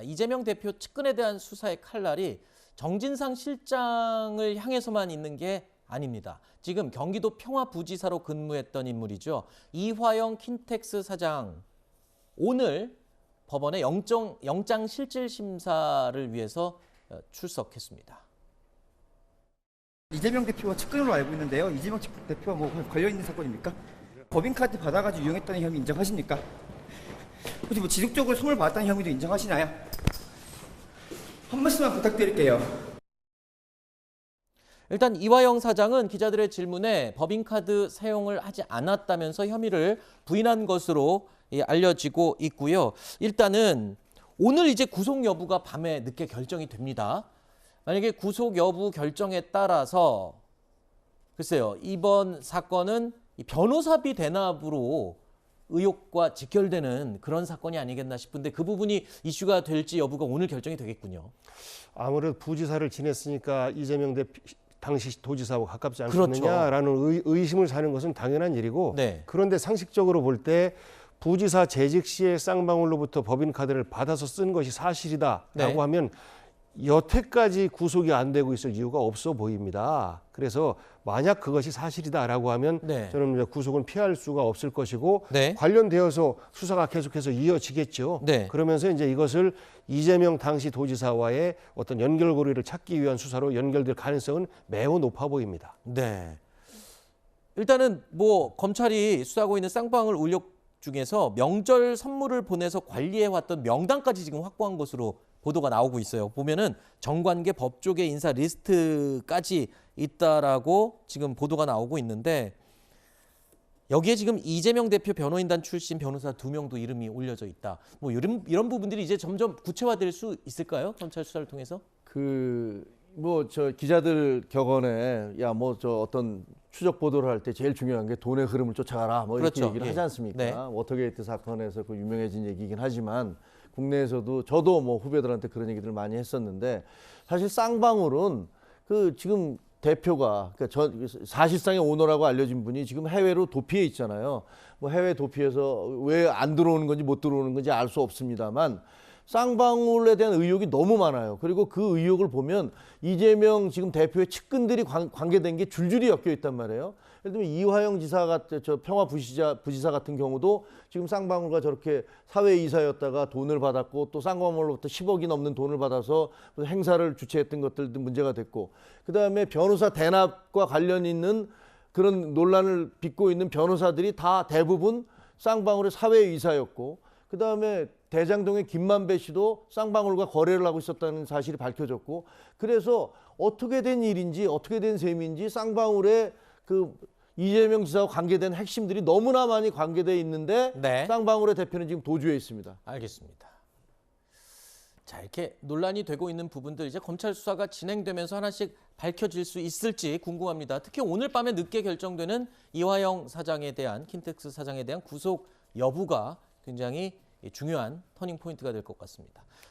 이재명 대표 측근에 대한 수사의 칼날이 정진상 실장을 향해서만 있는 게 아닙니다. 지금 경기도 평화부지사로 근무했던 인물이죠. 이화영 킨텍스 사장, 오늘 법원에 영장 실질 심사를 위해서 출석했습니다. 이재명 대표와 측근으로 알고 있는데요. 이재명 대표와 뭐 관련 있는 사건입니까? 법인카드 받아가지고 이용했다는 혐의 인정하십니까? 혹시 뭐 지속적으로 선물 받았다는 혐의도 인정하시나요? 한 말씀만 부탁드릴게요. 일단 이화영 사장은 기자들의 질문에 법인카드 사용을 하지 않았다면서 혐의를 부인한 것으로 알려지고 있고요. 일단은 오늘 이제 구속 여부가 밤에 늦게 결정이 됩니다. 만약에 구속 여부 결정에 따라서 글쎄요, 이번 사건은 변호사비 대납으로 의혹과 직결되는 그런 사건이 아니겠나 싶은데 그 부분이 이슈가 될지 여부가 오늘 결정이 되겠군요. 아무래도 부지사를 지냈으니까 이재명 당시 도지사와 가깝지 그렇죠. 않겠느냐라는 의심을 사는 것은 당연한 일이고 네. 그런데 상식적으로 볼 때 부지사 재직 시에 쌍방울로부터 법인카드를 받아서 쓴 것이 사실이다라고 네. 하면 여태까지 구속이 안 되고 있을 이유가 없어 보입니다. 그래서 만약 그것이 사실이다라고 하면 네. 저는 구속은 피할 수가 없을 것이고 네. 관련되어서 수사가 계속해서 이어지겠죠. 네. 그러면서 이제 이것을 이재명 당시 도지사와의 어떤 연결고리를 찾기 위한 수사로 연결될 가능성은 매우 높아 보입니다. 네. 일단은 뭐 검찰이 수사하고 있는 쌍방울 의혹 중에서 명절 선물을 보내서 관리해왔던 명단까지 지금 확보한 것으로 보도가 나오고 있어요. 보면은 정관계 법조계 인사 리스트까지 있다라고 지금 보도가 나오고 있는데 여기에 지금 이재명 대표 변호인단 출신 변호사 2명도 이름이 올려져 있다. 뭐 이런 부분들이 이제 점점 구체화될 수 있을까요? 검찰 수사를 통해서? 뭐 저 기자들 격언에 야 뭐 저 어떤 추적 보도를 할 때 제일 중요한 게 돈의 흐름을 쫓아가라 뭐 이렇게 그렇죠. 얘기를 예. 하지 않습니까? 네. 워터게이트 사건에서 그 유명해진 얘기긴 하지만 국내에서도 저도 뭐 후배들한테 그런 얘기들을 많이 했었는데 사실 쌍방울은 그 지금 대표가 그러니까 사실상의 오너라고 알려진 분이 지금 해외로 도피해 있잖아요. 뭐 해외 도피해서 왜 안 들어오는 건지 못 들어오는 건지 알 수 없습니다만 쌍방울에 대한 의혹이 너무 많아요. 그리고 그 의혹을 보면 이재명 지금 대표의 측근들이 관계된 게 줄줄이 엮여 있단 말이에요. 예를 들면 이화영 지사 같은 저 부지사 같은 경우도 지금 쌍방울과 저렇게 사회이사였다가 돈을 받았고 또 쌍방울로부터 10억이 넘는 돈을 받아서 행사를 주최했던 것들도 문제가 됐고 그다음에 변호사 대납과 관련 있는 그런 논란을 빚고 있는 변호사들이 다 대부분 쌍방울의 사회이사였고 그다음에 대장동의 김만배 씨도 쌍방울과 거래를 하고 있었다는 사실이 밝혀졌고 그래서 어떻게 된 일인지 어떻게 된 셈인지 쌍방울의 그 이재명 지사와 관계된 핵심들이 너무나 많이 관계되어 있는데 네. 쌍방울의 대표는 지금 도주해 있습니다. 알겠습니다. 자, 이렇게 논란이 되고 있는 부분들 이제 검찰 수사가 진행되면서 하나씩 밝혀질 수 있을지 궁금합니다. 특히 오늘 밤에 늦게 결정되는 이화영 사장에 대한 킨텍스 사장에 대한 구속 여부가 굉장히 중요한 터닝 포인트가 될 것 같습니다.